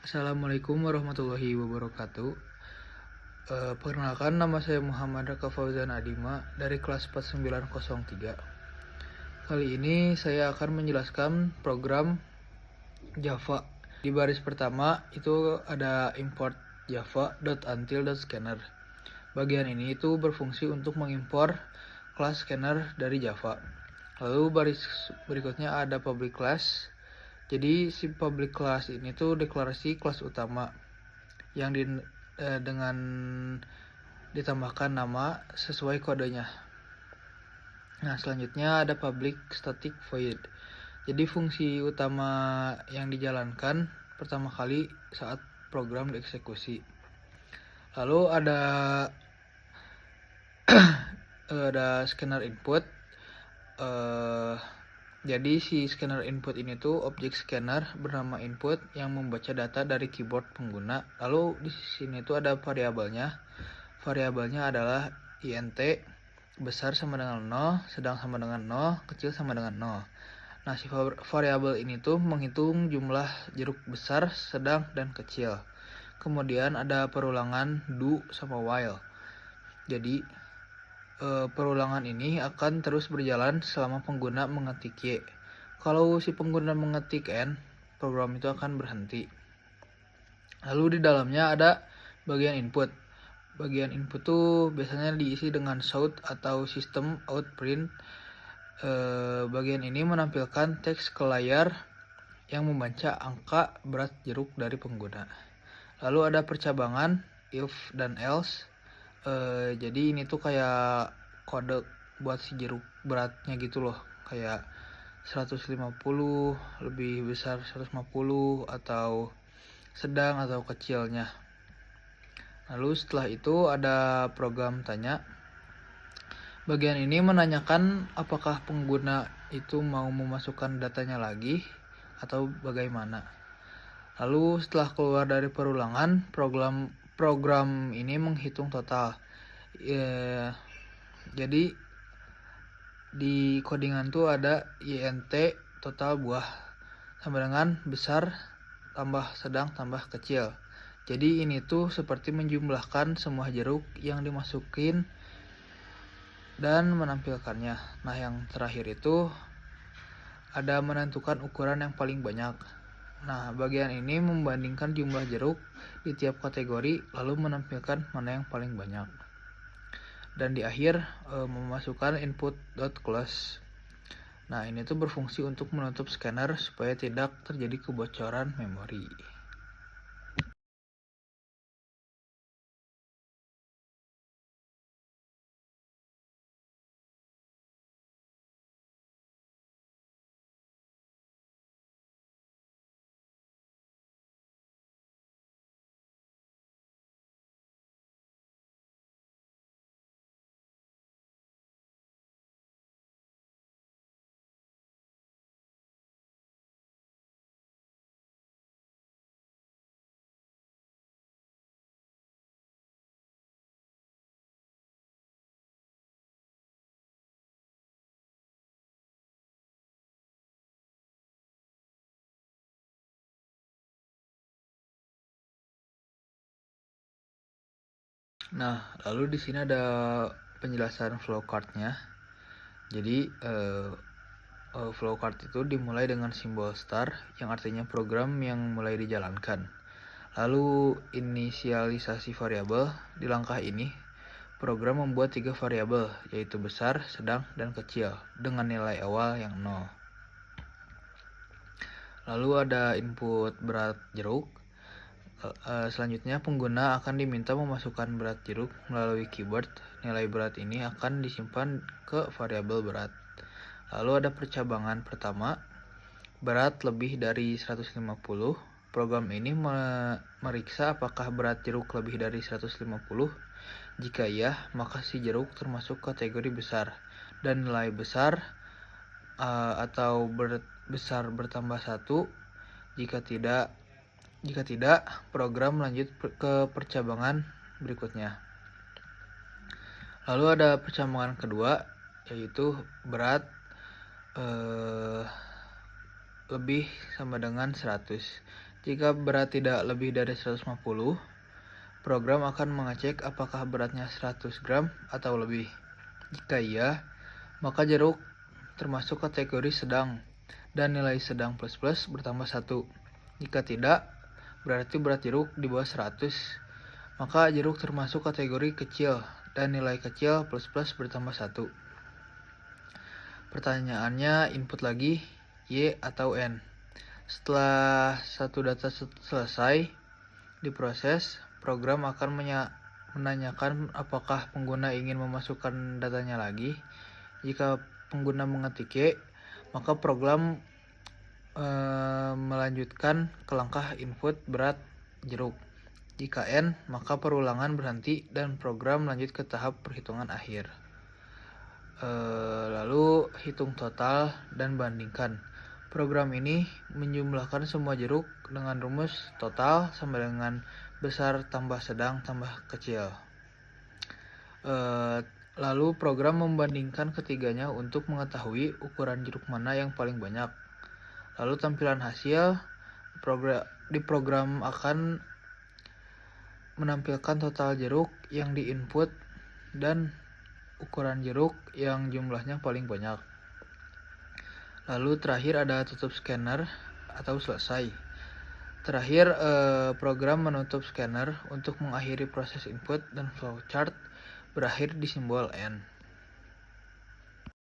Assalamualaikum warahmatullahi wabarakatuh. Perkenalkan, nama saya Muhammad Raka Fauzan Adima dari kelas 4903. Kali ini saya akan menjelaskan program Java. Di baris pertama itu ada import java.until.scanner. Bagian ini itu berfungsi untuk mengimpor kelas scanner dari Java. Lalu baris berikutnya ada public class. Jadi si public class ini tuh deklarasi kelas utama yang dengan ditambahkan nama sesuai kodenya. Nah, selanjutnya ada public static void. Jadi fungsi utama yang dijalankan pertama kali saat program dieksekusi. Lalu ada scanner input. Jadi si scanner input ini tuh objek scanner bernama input yang membaca data dari keyboard pengguna. Lalu di sini tuh ada variabelnya. Variabelnya adalah int, besar sama dengan 0, sedang sama dengan 0, kecil sama dengan 0. Nah, si variabel ini tuh menghitung jumlah jeruk besar, sedang, dan kecil. Kemudian ada perulangan do sama while. Jadi perulangan ini akan terus berjalan selama pengguna mengetik Y. Kalau si pengguna mengetik N, program itu akan berhenti. Lalu di dalamnya ada bagian input. Bagian input tuh biasanya diisi dengan shout atau system out print. Bagian ini menampilkan teks ke layar yang membaca angka berat jeruk dari pengguna. Lalu ada percabangan if dan else. Jadi ini tuh kayak kode buat si jeruk beratnya gitu loh, kayak 150, lebih besar 150, atau sedang atau kecilnya. Lalu setelah itu ada program tanya. Bagian ini menanyakan apakah pengguna itu mau memasukkan datanya lagi atau bagaimana. Lalu setelah keluar dari perulangan, program ini menghitung total. Jadi di codingan tuh ada int total buah sama dengan besar tambah sedang tambah kecil. Jadi ini tuh seperti menjumlahkan semua jeruk yang dimasukin dan menampilkannya. Nah, yang terakhir itu ada menentukan ukuran yang paling banyak. Nah, bagian ini membandingkan jumlah jeruk di tiap kategori lalu menampilkan mana yang paling banyak. Dan di akhir memasukkan input.close. Nah, ini tuh berfungsi untuk menutup scanner supaya tidak terjadi kebocoran memori. Nah, lalu di sini ada penjelasan flowchart-nya. Jadi flowchart itu dimulai dengan simbol star yang artinya program yang mulai dijalankan. Lalu inisialisasi variabel. Di langkah ini program membuat 3 variabel, yaitu besar, sedang, dan kecil dengan nilai awal yang 0. Lalu ada input berat jeruk. Selanjutnya pengguna akan diminta memasukkan berat jeruk melalui keyboard. Nilai berat ini akan disimpan ke variabel berat. Lalu ada percabangan pertama, berat lebih dari 150. Program ini meriksa apakah berat jeruk lebih dari 150. Jika iya, maka si jeruk termasuk kategori besar dan nilai besar atau besar bertambah 1. Jika tidak, program lanjut ke percabangan berikutnya. Lalu ada percabangan kedua, yaitu berat lebih sama dengan 100. Jika berat tidak lebih dari 150, program akan mengecek apakah beratnya 100 gram atau lebih. Jika iya, maka jeruk termasuk kategori sedang dan nilai sedang plus bertambah 1. Jika tidak, berarti berat jeruk di bawah 100, maka jeruk termasuk kategori kecil dan nilai kecil plus bertambah 1. Pertanyaannya input lagi, Y atau N. Setelah satu data selesai diproses, program akan menanyakan apakah pengguna ingin memasukkan datanya lagi. Jika pengguna mengetik Y, maka program melanjutkan ke langkah input berat jeruk. Jika N, maka perulangan berhenti dan program lanjut ke tahap perhitungan akhir. Lalu hitung total dan bandingkan. Program ini menjumlahkan semua jeruk dengan rumus total sama dengan besar tambah sedang tambah kecil. Lalu program membandingkan ketiganya untuk mengetahui ukuran jeruk mana yang paling banyak. Lalu tampilan hasil di program akan menampilkan total jeruk yang diinput dan ukuran jeruk yang jumlahnya paling banyak. Lalu terakhir ada tutup scanner atau selesai. Terakhir program menutup scanner untuk mengakhiri proses input dan flowchart berakhir di simbol N.